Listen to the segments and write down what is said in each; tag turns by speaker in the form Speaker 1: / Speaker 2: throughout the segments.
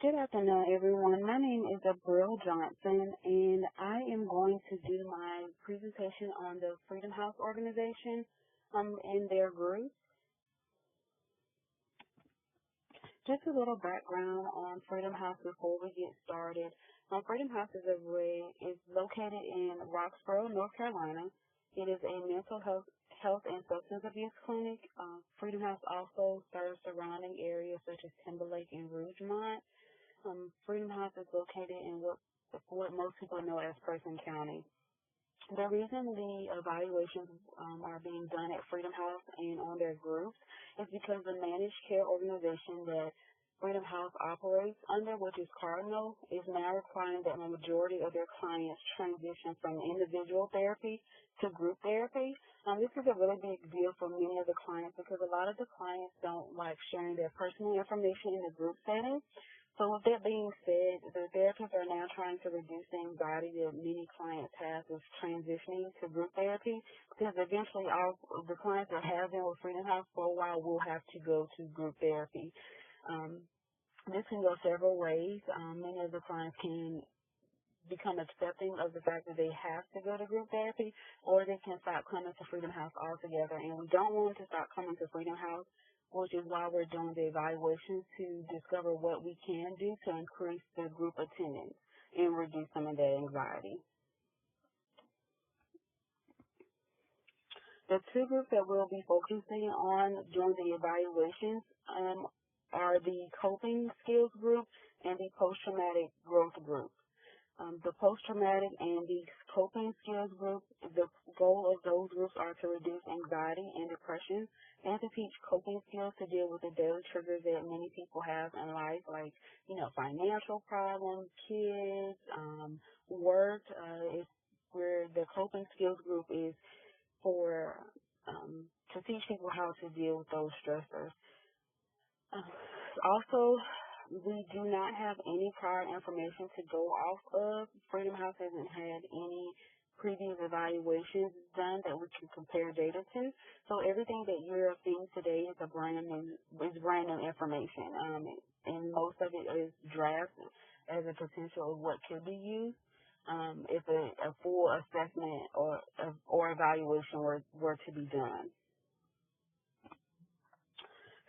Speaker 1: Good afternoon, everyone. My name is Abril Johnson, and I am going to do my presentation on the Freedom House organization and their group. Just a little background on Freedom House before we get started. Freedom House is located in Roxborough, North Carolina. It is a mental health and substance abuse clinic. Freedom House also serves surrounding areas such as Timberlake and Rougemont. Freedom House is located in what most people know as Person County. The reason the evaluations are being done at Freedom House and on their groups is because the managed care organization that Freedom House operates under, which is Cardinal, is now requiring that the majority of their clients transition from individual therapy to group therapy. This is a really big deal for many of the clients because a lot of the clients don't like sharing their personal information in the group setting. So with that being said, the therapists are now trying to reduce the anxiety that many clients have with transitioning to group therapy because eventually all of the clients that have been with Freedom House for a while will have to go to group therapy. This can go several ways. Many of the clients can become accepting of the fact that they have to go to group therapy, or they can stop coming to Freedom House altogether. And we don't want to stop coming to Freedom House, which is why we're doing the evaluations to discover what we can do to increase the group attendance and reduce some of that anxiety. The two groups that we'll be focusing on during the evaluations are the coping skills group and the post-traumatic growth group. The post-traumatic and the coping skills group, the goal of those groups are to reduce anxiety and depression and to teach coping skills to deal with the daily triggers that many people have in life, like, financial problems, kids, work. It's where the coping skills group is for to teach people how to deal with those stressors. Also, we do not have any prior information to go off of. Freedom House hasn't had any previous evaluations done that we can compare data to. So everything that you're seeing today is brand new information. And most of it is draft as a potential of what could be used if a full assessment or evaluation were to be done.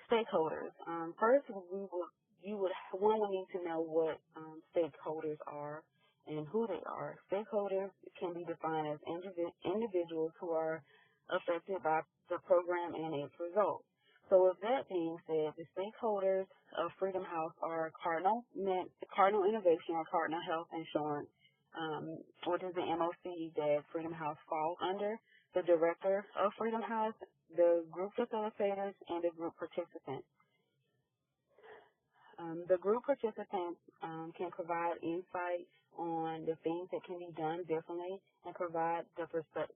Speaker 1: Stakeholders. First, you would need to know what stakeholders are and who they are. Stakeholders can be defined as individuals who are affected by the program and its results. So with that being said, the stakeholders of Freedom House are Cardinal Innovation or Cardinal Health Insurance, which is the MOC that Freedom House falls under, the director of Freedom House, the group facilitators, and the group participants. The group participants can provide insight on the things that can be done differently and provide the perspective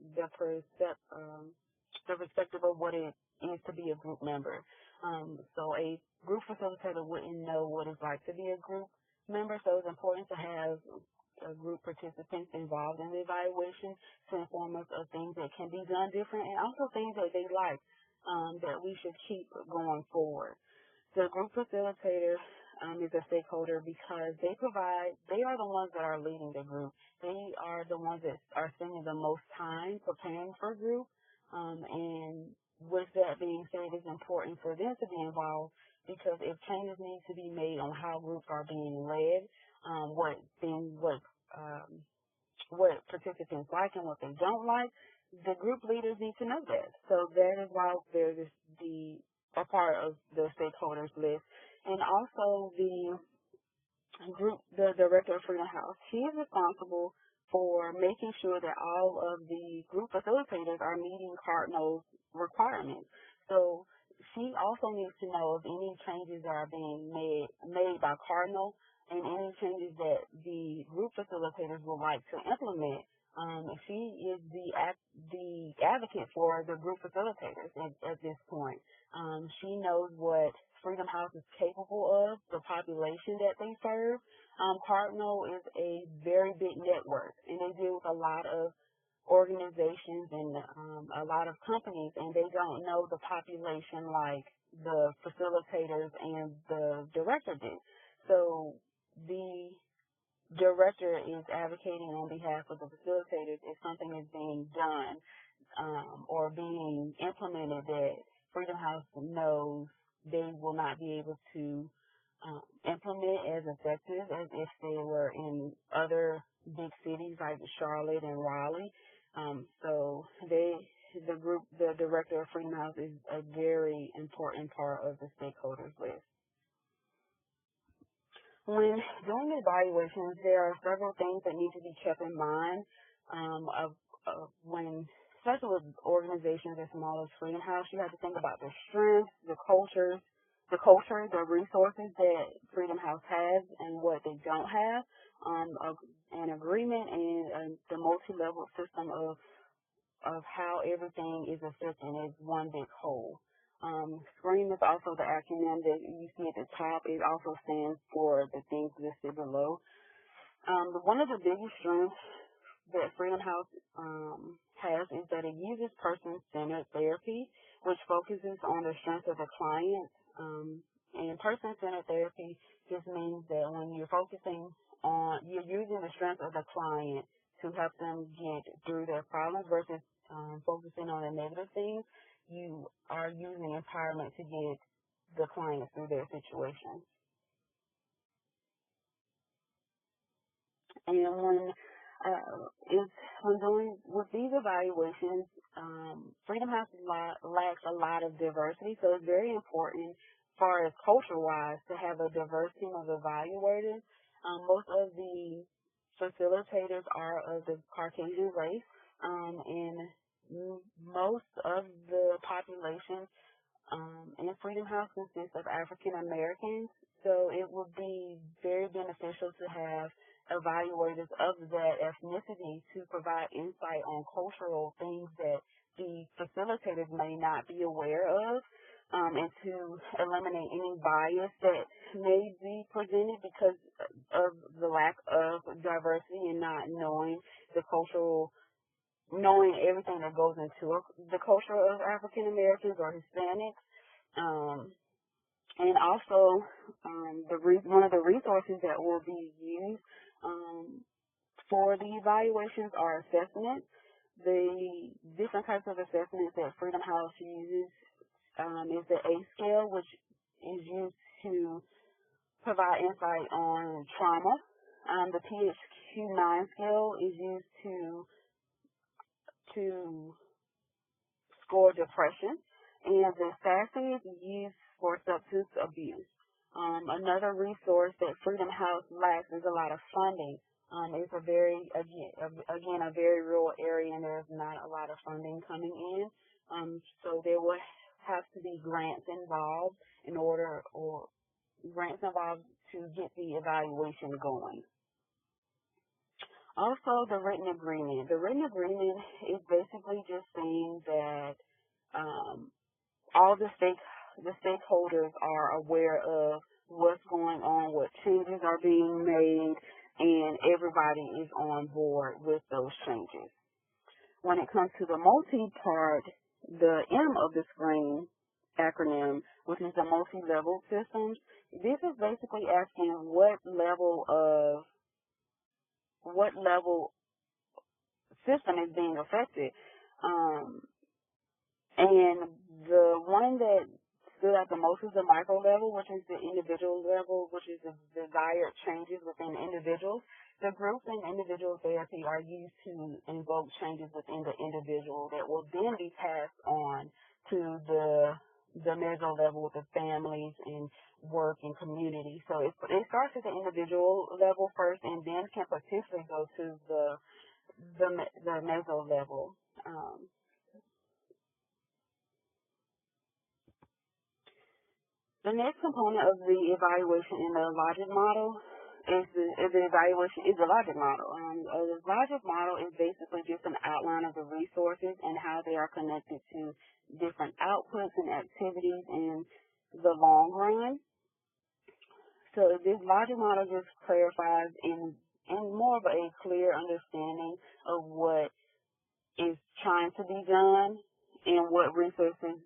Speaker 1: of what it is to be a group member. So a group facilitator wouldn't know what it's like to be a group member, so it's important to have group participants involved in the evaluation to inform us of things that can be done different and also things that they like that we should keep going forward. The group facilitator is a stakeholder because they are the ones that are leading the group. They are the ones that are spending the most time preparing for a group. And with that being said, it's important for them to be involved because if changes need to be made on how groups are being led, what participants like and what they don't like, the group leaders need to know that. So that is why there's a part of the stakeholders list. And also the director of Freedom House, she is responsible for making sure that all of the group facilitators are meeting Cardinal's requirements. So she also needs to know if any changes are being made by Cardinal and any changes that the group facilitators would like to implement. She is the advocate for the group facilitators at this point. She knows what Freedom House is capable of, the population that they serve. Cardinal is a very big network, and they deal with a lot of organizations and a lot of companies, and they don't know the population like the facilitators and the director do. So the director is advocating on behalf of the facilitators if something is being done or being implemented that Freedom House knows they will not be able to implement as effective as if they were in other big cities like Charlotte and Raleigh. So the director of Freedom House is a very important part of the stakeholders list. When doing evaluations, there are several things that need to be kept in mind when, especially with organizations as small as Freedom House, you have to think about the strengths, the culture, the resources that Freedom House has and what they don't have, an agreement, and the multi-level system of how everything is affecting as one big whole. SCREAM is also the acronym that you see at the top. It also stands for the things listed below. One of the biggest strengths that Freedom House has is that it uses person-centered therapy, which focuses on the strengths of the client. And person-centered therapy just means that when you're you're using the strengths of the client to help them get through their problems versus focusing on the negative things. You are using empowerment to get the client through their situation. And when doing with these evaluations, Freedom House lacks a lot of diversity, so it's very important, as far as culture-wise, to have a diverse team of evaluators. Most of the facilitators are of the Caucasian race, and most of the population in Freedom House consists of African Americans, so it would be very beneficial to have evaluators of that ethnicity to provide insight on cultural things that the facilitators may not be aware of, and to eliminate any bias that may be presented because of the lack of diversity and not knowing knowing everything that goes into the culture of African Americans or Hispanics. And also, one of the resources that will be used for the evaluations are assessments. The different types of assessments that Freedom House uses is the ACE scale, which is used to provide insight on trauma. The PHQ-9 scale is used to score depression, and the SASE is used for substance abuse. Another resource that Freedom House lacks is a lot of funding. It's a very rural area, and there's not a lot of funding coming in. So there will have to be grants involved to get the evaluation going. Also, the written agreement. The written agreement is basically just saying that all the stakeholders are aware of what's going on, what changes are being made, and everybody is on board with those changes. When it comes to the multi-part, the M of the SCREAM acronym, which is the multi-level systems, this is basically asking what level system is being affected. And the one that stood out the most is the micro level, which is the individual level, which is the desired changes within individuals. The group and individual therapy are used to invoke changes within the individual that will then be passed on to the meso level with the families and work and community. So it starts at the individual level first, and then can potentially go to the meso level. The next component of the evaluation in the logic model is the logic model. The logic model is basically just an outline of the resources and how they are connected to different outputs and activities in the long run. So this logic model just clarifies in more of a clear understanding of what is trying to be done and what resources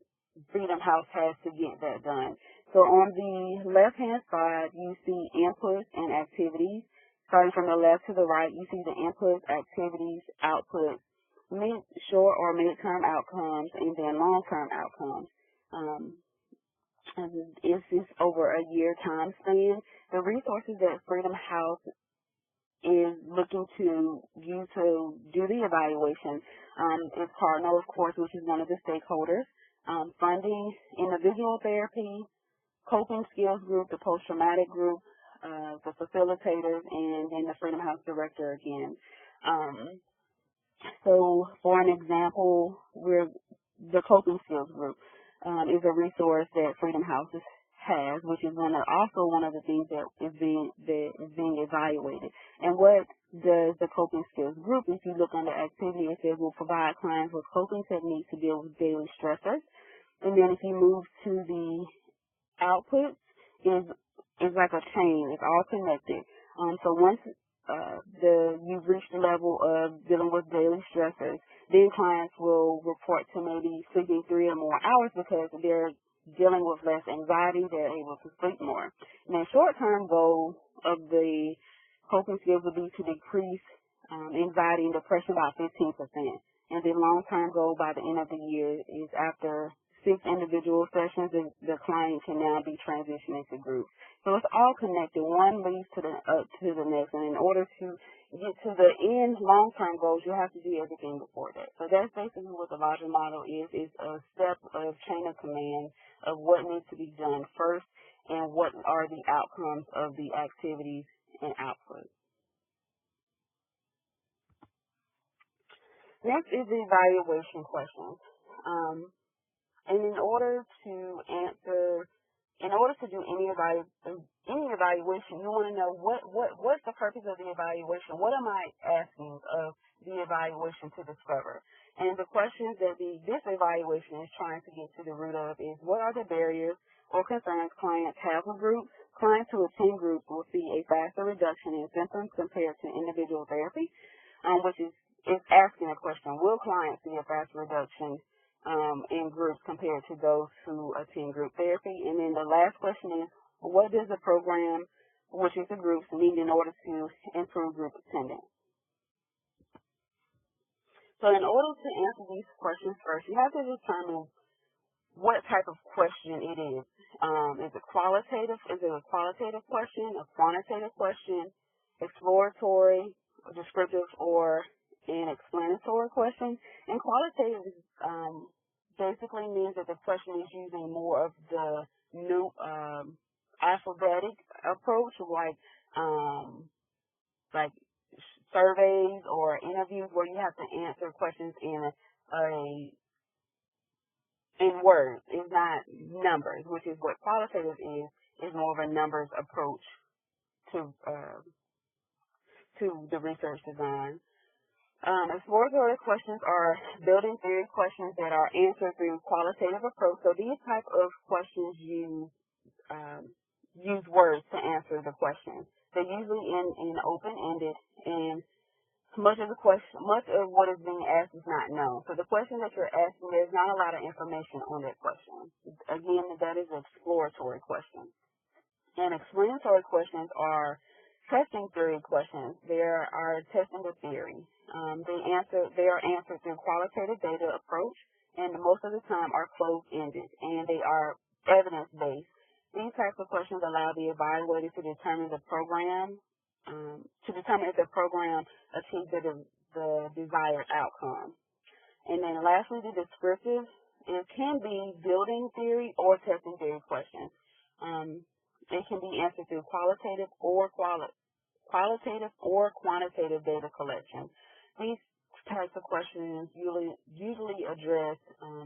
Speaker 1: Freedom House has to get that done. So on the left-hand side, you see inputs and activities. Starting from the left to the right, you see the inputs, activities, outputs, short or mid-term outcomes, and then long-term outcomes. And this is over a year time span. The resources that Freedom House is looking to use to do the evaluation is Cardinal, of course, which is one of the stakeholders, funding, individual therapy, coping skills group, the post-traumatic group, the facilitators, and then the Freedom House director again. So for an example, the coping skills group is a resource that Freedom House has, which is also one of the things that is being evaluated. And what does the coping skills group? If you look under activity, it says will provide clients with coping techniques to deal with daily stressors. And then if you move to the outputs, is like a chain. It's all connected. So once you've reached the level of dealing with daily stressors, then clients will report to maybe sleeping 3 or more hours because they're dealing with less anxiety, they're able to sleep more. And the short-term goal of the coping skills will be to decrease anxiety and depression by 15%. And the long-term goal by the end of the year is after 6 individual sessions, the client can now be transitioned into groups. So it's all connected. One leads to the next. And in order to get to the end long-term goals, you have to do everything before that. So that's basically what the larger model is a step of chain of command of what needs to be done first and what are the outcomes of the activities and outputs. Next is the evaluation questions. And in order to do any evaluation, you want to know what's the purpose of the evaluation? What am I asking of the evaluation to discover? And the questions that this evaluation is trying to get to the root of is what are the barriers or concerns clients have with groups? Clients who attend groups will see a faster reduction in symptoms compared to individual therapy, which is asking a question, will clients see a faster reduction in groups compared to those who attend group therapy? And then the last question is, what does the program, which is the groups, need in order to improve group attendance? So in order to answer these questions first, you have to determine what type of question it is. Is it qualitative? Is it a qualitative question, a quantitative question, exploratory, descriptive, or an explanatory question? And qualitative basically means that the question is using more of the new alphabetic approach, like surveys or interviews where you have to answer questions in words. It's not numbers, which is what qualitative is more of a numbers approach to the research design. Exploratory questions are building theory questions that are answered through qualitative approach. So these type of questions use words to answer the question. They're usually in open-ended, and much of what is being asked is not known. So the question that you're asking, there's not a lot of information on that question. Again, that is an exploratory question. And explanatory questions are testing theory questions. They are testing the theory. They are answered through qualitative data approach, and most of the time are closed-ended, and they are evidence-based. These types of questions allow the evaluator to determine if the program achieves the desired outcome. And then lastly, the descriptive. It can be building theory or testing theory questions. It can be answered through qualitative or quantitative data collection. These types of questions usually address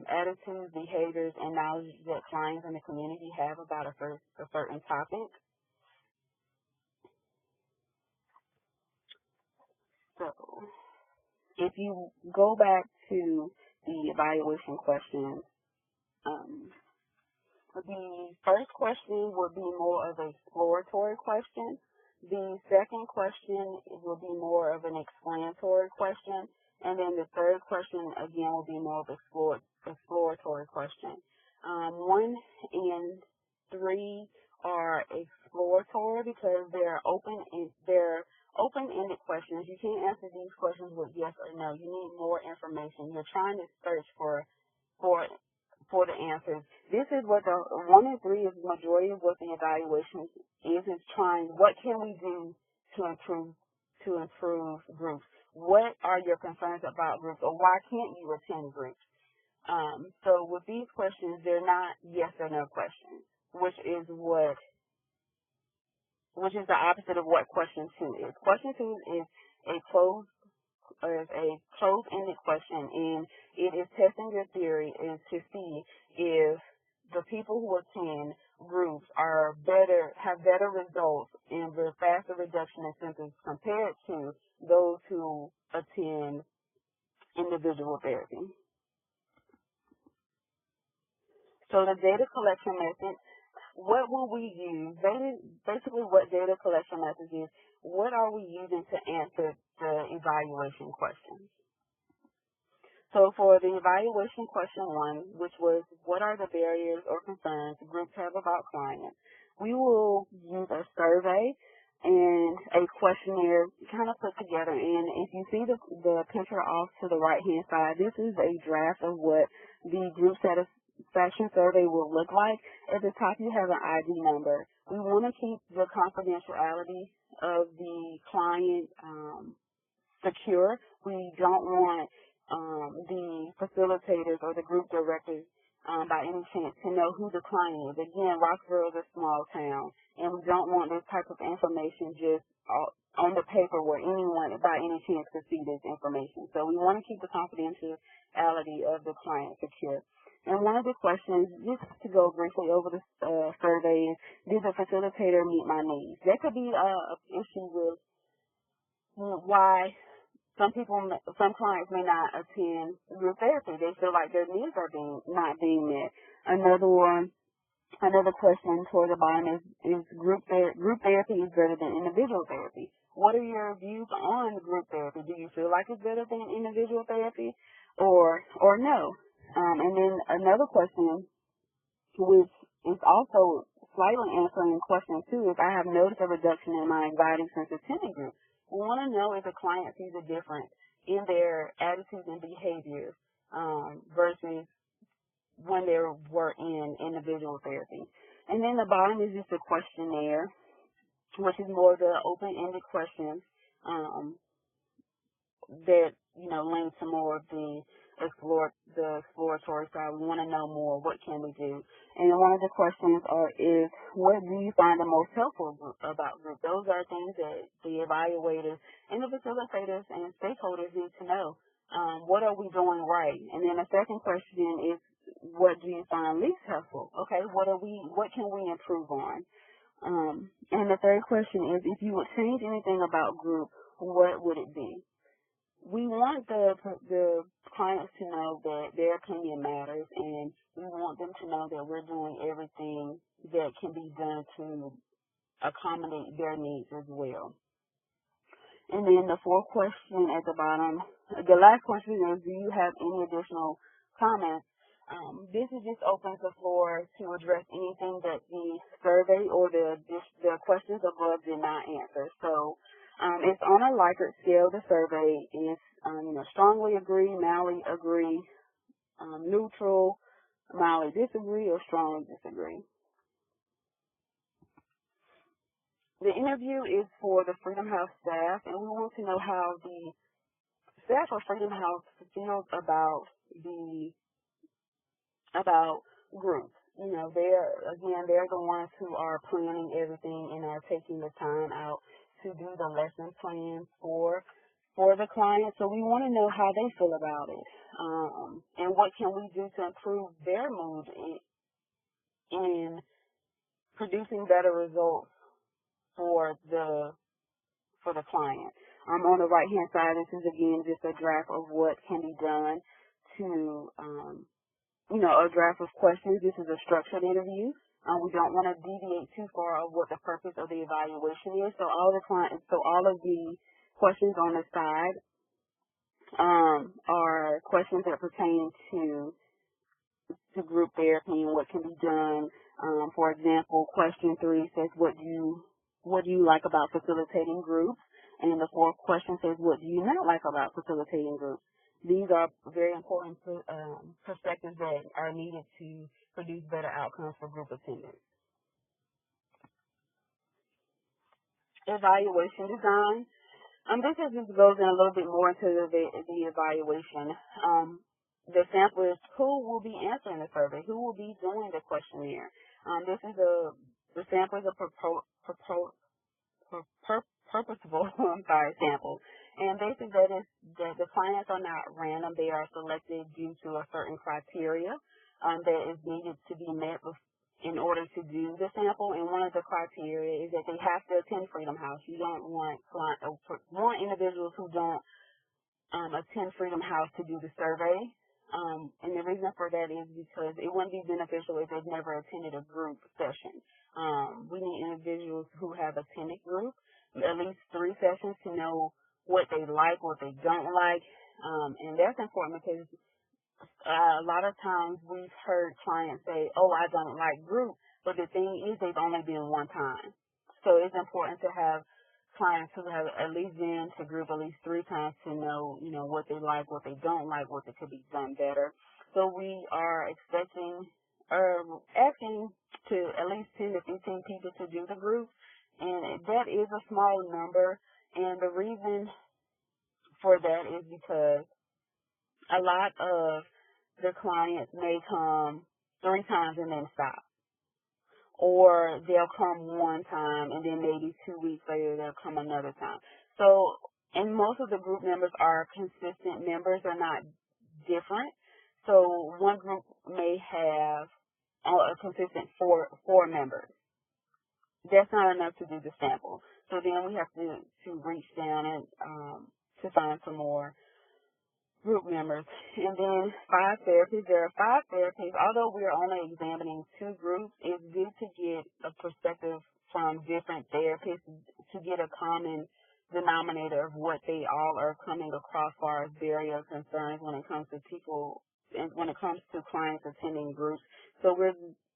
Speaker 1: attitudes, behaviors, and knowledge that clients in the community have about a certain topic. So if you go back to the evaluation questions, the first question would be more of an exploratory question. The second question will be more of an explanatory question. And then the third question, again, will be more of an exploratory question. 3 are exploratory because they're open-ended questions. You can't answer these questions with yes or no. You need more information. You're trying to search for for the answers. This is what the 1 and 3 is the majority of what the evaluation is trying. What can we do to improve groups? What are your concerns about groups, or why can't you attend groups? So with these questions, they're not yes or no questions, which is the opposite of what question 2 is. Question 2 is a closed-ended question, and it is testing your theory is to see if the people who attend groups have better results and the faster reduction in symptoms compared to those who attend individual therapy. So the data collection method, what will we use? Basically what data collection method is, what are we using to answer the evaluation questions? So for the evaluation question 1, which was what are the barriers or concerns groups have about clients, we will use a survey and a questionnaire kind of put together. And if you see the picture off to the right-hand side, this is a draft of what the group satisfaction survey will look like. At the top, you have an ID number. We want to keep the confidentiality of the client secure. We don't want the facilitators or the group directors by any chance to know who the client is. Again, Roxborough is a small town, and we don't want this type of information just on the paper where anyone by any chance could see this information. So we want to keep the confidentiality of the client secure. And one of the questions, just to go briefly over the survey, is, did the facilitator meet my needs? There could be an issue with why some clients may not attend group therapy. They feel like their needs are not being met. Another question toward the bottom is group therapy is better than individual therapy. What are your views on group therapy? Do you feel like it's better than individual therapy, or no? And then another question, which is also slightly answering question 2, is I have noticed a reduction in my anxiety since attending group. We want to know if the client sees a difference in their attitudes and behaviors versus when they were in individual therapy. And then the bottom is just a questionnaire, which is more the open-ended questions that, link to more of the exploratory side. We want to know more. What can we do? And one of the questions is, what do you find the most helpful about group? Those are things that the evaluators and the facilitators and stakeholders need to know. What are we doing right? And then the second question is, what do you find least helpful? Okay, what can we improve on? And the third question is, if you would change anything about group, what would it be? We want the clients to know that their opinion matters, and we want them to know that we're doing everything that can be done to accommodate their needs as well. And then the fourth question at the bottom, the last question is, do you have any additional comments? This is just opens the floor to address anything that the survey or the questions above did not answer. So it's on a Likert scale. The survey is strongly agree, mildly agree, neutral, mildly disagree, or strongly disagree. The interview is for the Freedom House staff, and we want to know how the staff of Freedom House feels about groups. They're the ones who are planning everything and are taking the time out to do the lesson plan for the client. So we want to know how they feel about it, and what can we do to improve their mood in producing better results for the client. On the right-hand side, this is again just a draft of what can be done to a draft of questions. This is a structured interview. We don't want to deviate too far of what the purpose of the evaluation is. So all of the questions on the side are questions that pertain to group therapy and what can be done For example, question 3 says, what do you like about facilitating groups? And the fourth question says, what do you not like about facilitating groups? These are very important perspectives that are needed to produce better outcomes for group attendance. Evaluation design. This just goes in a little bit more into the evaluation. The sample is who will be answering the survey, who will be doing the questionnaire. The sample is a purposeful sample. And basically that is that the clients are not random. They are selected due to a certain criteria that is needed to be met in order to do the sample. And one of the criteria is that they have to attend Freedom House. You don't want individuals who don't attend Freedom House to do the survey. And the reason for that is because it wouldn't be beneficial if they've never attended a group session. We need individuals who have attended group, at least 3 sessions, to know what they like, what they don't like. And that's important because a lot of times we've heard clients say, oh, I don't like group, but the thing is they've only been one time. So it's important to have clients who have at least been to group at least 3 times to know, what they like, what they don't like, what they could be done better. So we are asking to at least 10 to 15 people to do the group, and that is a small number. And the reason for that is because a lot of the clients may come 3 times and then stop. Or they'll come one time and then maybe 2 weeks later they'll come another time. So, and most of the group members are consistent members, are not different. So one group may have a consistent four members. That's not enough to do the sample. So then we have to reach down and to find some more group members. And then 5 therapists. There are 5 therapists. Although we are only examining 2 groups, it's good to get a perspective from different therapists to get a common denominator of what they all are coming across as far as barrier concerns when it comes to people and when it comes to clients attending groups. So we're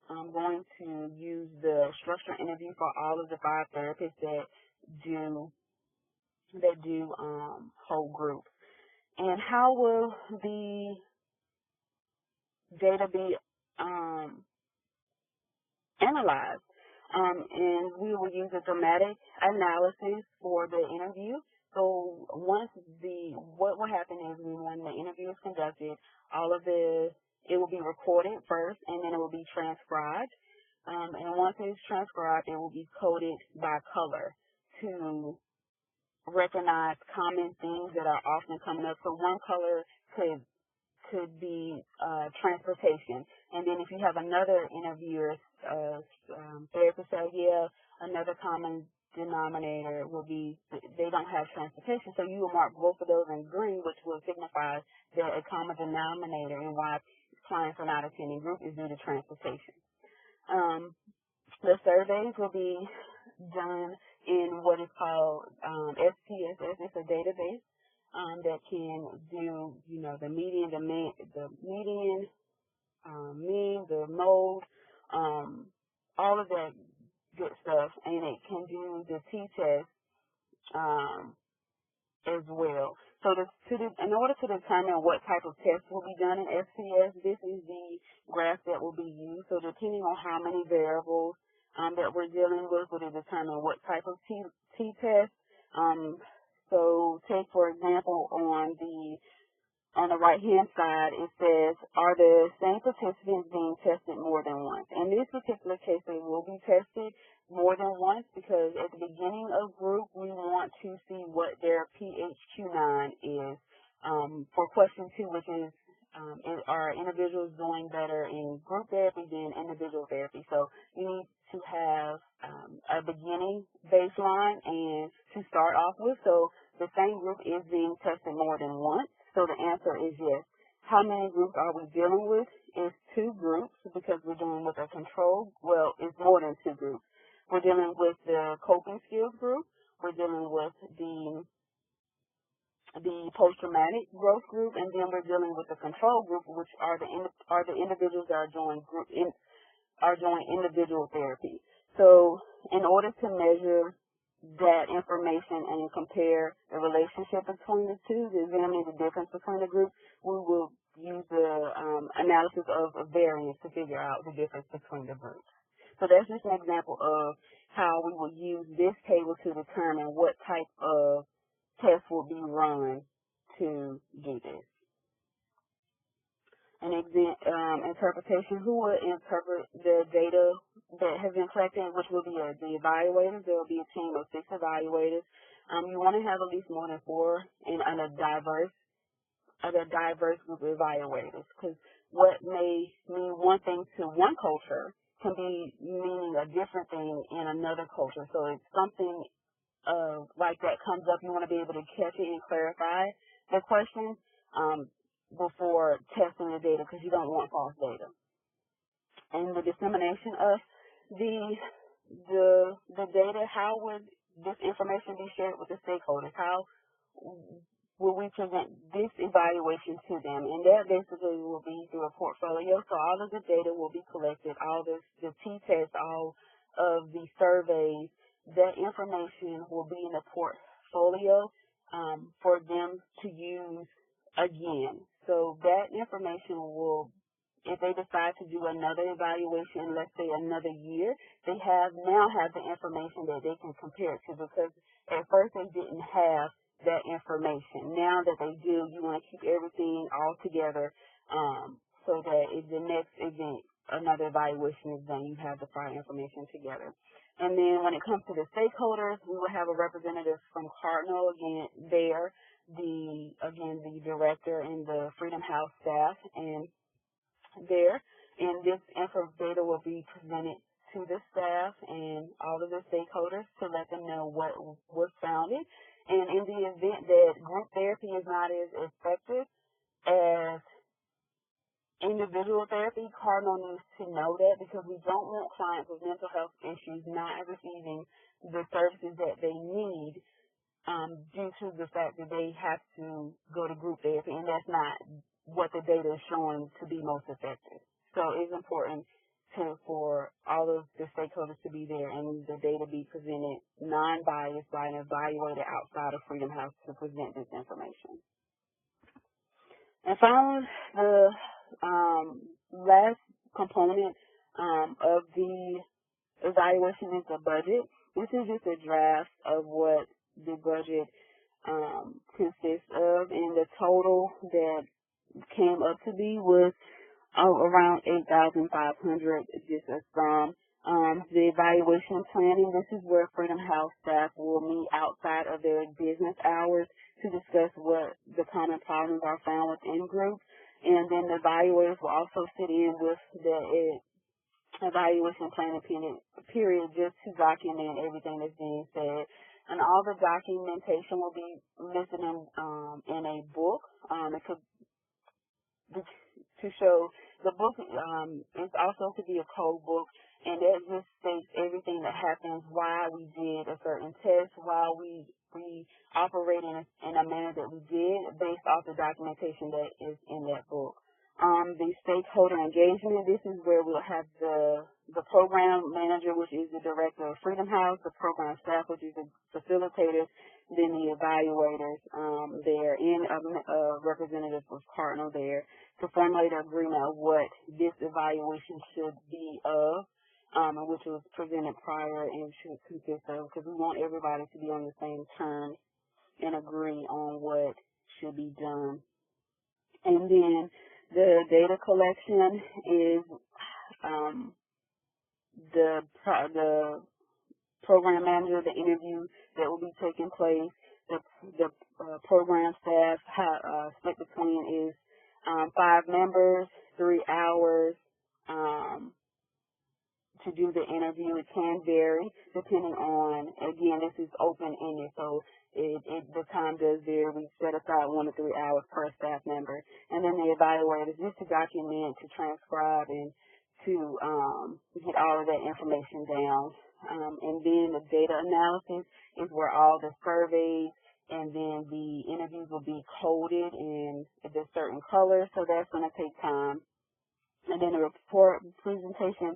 Speaker 1: going to use the structured interview for all of the 5 therapists that do whole groups. And how will the data be analyzed? And we will use a dramatic analysis for the interview. So what will happen is when the interview is conducted, it will be recorded first, and then it will be transcribed. And once it's transcribed, it will be coded by color to recognize common things that are often coming up. So one color could be transportation. And then if you have another interviewer, therapist say, another common denominator will be they don't have transportation. So you will mark both of those in green, which will signify that a common denominator and why clients are not attending group is due to transportation. The surveys will be done in what is called SPSS. It's a database that can do, the median, the median, mean, the mode, all of that good stuff, and it can do the t-test as well. So in order to determine what type of test will be done in SPS, this is the graph that will be used. So depending on how many variables that we're dealing with will determine what type of t-test. So take, for example, on the right-hand side, it says, are the same participants being tested more than once? In this particular case, they will be tested more than once because at the beginning of group, we want to see what their PHQ-9 is. For question 2, which is, are individuals doing better in group therapy than individual therapy? So you need to have a beginning baseline and to start off with. So the same group is being tested more than once. So the answer is yes. How many groups are we dealing with? It's 2 groups because we're dealing with a control. Well, it's more than 2 groups. We're dealing with the coping skills group. We're dealing with the post-traumatic growth group, and then we're dealing with the control group, which are the individuals that are doing are doing individual therapy. So in order to measure that information and compare the relationship between the two, to examine the difference between the groups, we will use the analysis of a variance to figure out the difference between the groups. So that's just an example of how we will use this table to determine what type of test will be run to do this. An interpretation, who will interpret the data that has been collected, which will be the evaluators. There will be a team of 6 evaluators. You want to have at least more than 4 and a diverse group of evaluators, because what may mean one thing to one culture can be meaning a different thing in another culture. So if something like that comes up, you want to be able to catch it and clarify the question before testing the data, because you don't want false data. And the dissemination of the data, how would this information be shared with the stakeholders? How will we present this evaluation to them? And that basically will be through a portfolio. So all of the data will be collected, all the t-tests, all of the surveys. That information will be in a portfolio for them to use again. So that information will, if they decide to do another evaluation, let's say another year, they now have the information that they can compare it to, because at first they didn't have that information. Now that they do, you want to keep everything all together so that if the next event, another evaluation is done, you have the prior information together. And then when it comes to the stakeholders, we will have a representative from Cardinal, again, the director and the Freedom House staff, and this data will be presented to the staff and all of the stakeholders to let them know what was found. And in the event that group therapy is not as effective as individual therapy, Cardinal needs to know that, because we don't want clients with mental health issues not receiving the services that they need due to the fact that they have to go to group therapy, and that's not what the data is showing to be most effective. So it's important for all of the stakeholders to be there and the data be presented non-biased by an evaluator outside of Freedom House to present this information. And finally, the last component of the evaluation is the budget. This is just a draft of what the budget consists of, and the total that came up to be was around $8,500, just a sum. The evaluation planning, this is where Freedom House staff will meet outside of their business hours to discuss what the common problems are found within groups. And then the evaluators will also sit in with the evaluation planning period just to document everything that's being said. And all the documentation will be listed in a book. It could to show the book is also to be a code book, and that just states everything that happens, why we did a certain test, why we operated in a manner that we did, based off the documentation that is in that book. The stakeholder engagement, this is where we'll have the program manager, which is the director of Freedom House, the program staff, which is the facilitators, then the evaluators there, and a representative of Cardinal there to formulate an agreement of what this evaluation should be of, which was presented prior and should consist of, because we want everybody to be on the same terms and agree on what should be done. And then the data collection is the program manager, the interview that will be taking place. The program staff split between is 5 members, 3 hours to do the interview. It can vary depending on, again, this is open-ended, so the time does vary. We set aside 1 to 3 hours per staff member. And then the evaluators, just to document, to transcribe, and to get all of that information down. And then the data analysis is where all the surveys and then the interviews will be coded in the certain colors, so that's going to take time. And then the report presentation,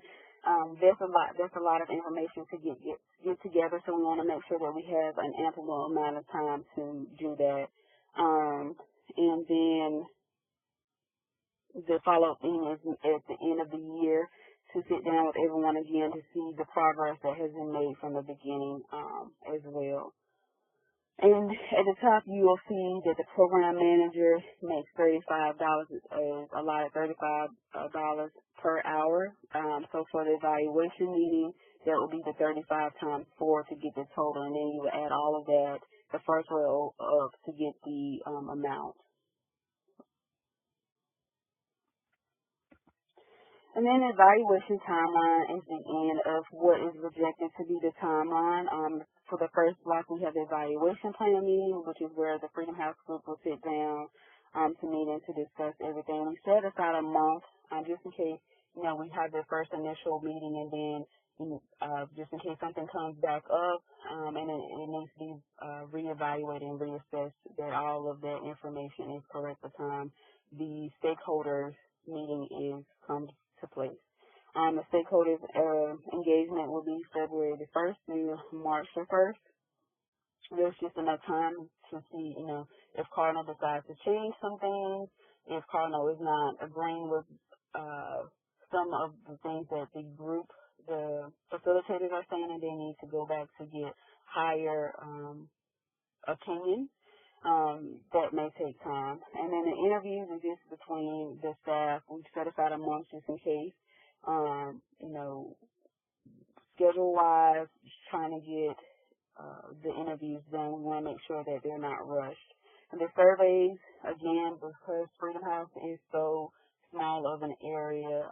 Speaker 1: There's a lot of information to get together, so we want to make sure that we have an ample amount of time to do that. And then the follow-up thing is at the end of the year to sit down with everyone again to see the progress that has been made from the beginning as well. And at the top, you will see that the program manager makes $35, is allotted $35 per hour. So for the evaluation meeting, that will be the 35 times 4 to get the total, and then you will add all of that, the first row up, to get the amount. And then the evaluation timeline is the end of what is projected to be the timeline. For the first block, we have the evaluation plan meeting, which is where the Freedom House group will sit down to meet and to discuss everything. We set aside a month just in case, we have the first initial meeting, and then just in case something comes back up and it needs to be reevaluated and reassessed, that all of that information is correct at the time the stakeholders meeting comes to place. The stakeholders engagement will be February the 1st through March the 1st. There's just enough time to see, if Cardinal decides to change some things, if Cardinal is not agreeing with some of the things that the facilitators are saying, and they need to go back to get higher opinion. That may take time. And then the interviews are just between the staff. We've set aside a month just in case. Schedule-wise, trying to get the interviews done. We want to make sure that they're not rushed. And the surveys, again, because Freedom House is so small of an area,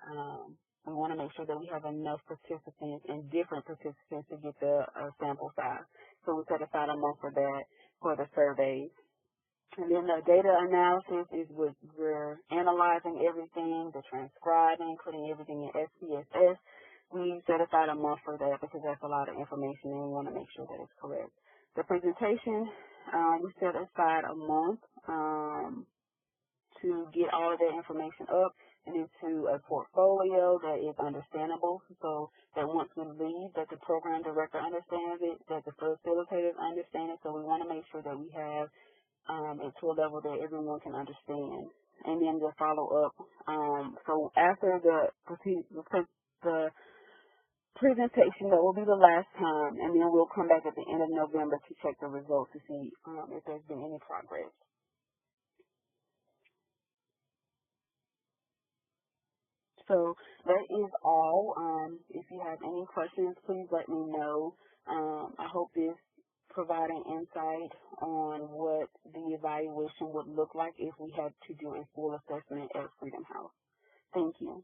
Speaker 1: we want to make sure that we have enough participants and different participants to get the sample size. So we set aside a month for that, for the surveys. And then the data analysis is what we're analyzing everything, the transcribing, putting everything in SPSS. We set aside a month for that because that's a lot of information and we want to make sure that it's correct. The presentation, we set aside a month to get all of that information up and into a portfolio that is understandable, so that once we leave, that the program director understands it, that the facilitators understand it. So we want to make sure that we have it to a level that everyone can understand. And then the follow-up. So after the presentation, that will be the last time, and then we'll come back at the end of November to check the results to see if there's been any progress. So that is all. If you have any questions, please let me know. I hope this providing insight on what the evaluation would look like if we had to do a full assessment at Freedom House. Thank you.